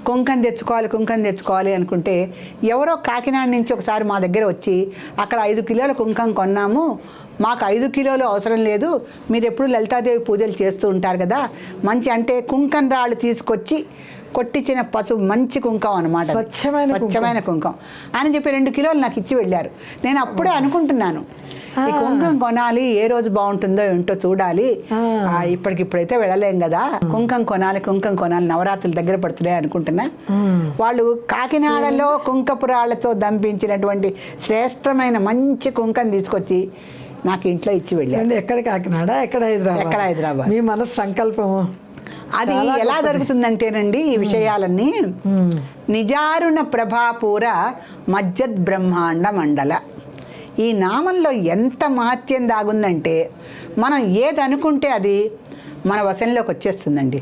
కుంకం తెచ్చుకోవాలి అనుకుంటే ఎవరో కాకినాడ నుంచి ఒకసారి మా దగ్గర వచ్చి అక్కడ 5 కిలోల కుంకం కొన్నాము, మాకు 5 కిలోలు అవసరం లేదు, మీరు ఎప్పుడు లలితాదేవి పూజలు చేస్తూ ఉంటారు కదా, మంచి అంటే కుంకం రాళ్ళు తీసుకొచ్చి కొట్టించిన పసుపు మంచి కుంకం అనమాట, స్వచ్ఛమైన కుంకం అని చెప్పి 2 కిలోలు నాకు ఇచ్చి వెళ్ళారు. నేను అప్పుడే అనుకుంటున్నాను ఈ కుంకం కొనాలి, ఏ రోజు బాగుంటుందో ఏంటో చూడాలి, ఇప్పటికిప్పుడైతే వెళ్ళలేం కదా, కుంకం కొనాలి నవరాత్రులు దగ్గర పడుతున్నాయి అనుకుంటున్నా. వాళ్ళు కాకినాడలో కుంకపురాళ్లతో దంపించినటువంటి శ్రేష్టమైన మంచి కుంకం తీసుకొచ్చి నాకు ఇంట్లో ఇచ్చి వెళ్ళారు. ఎక్కడ కాకినాడ, ఎక్కడ హైదరాబాద్, మీ మనసు సంకల్పము. అది ఎలా జరుగుతుందంటేనండి ఈ విషయాలన్నీ నిజారుణ ప్రభాపూర మజ్జద్ బ్రహ్మాండ మండల, ఈ నామంలో ఎంత మహత్యం దాగుందంటే మనం ఏది అనుకుంటే అది మన వశంలోకి వచ్చేస్తుందండి.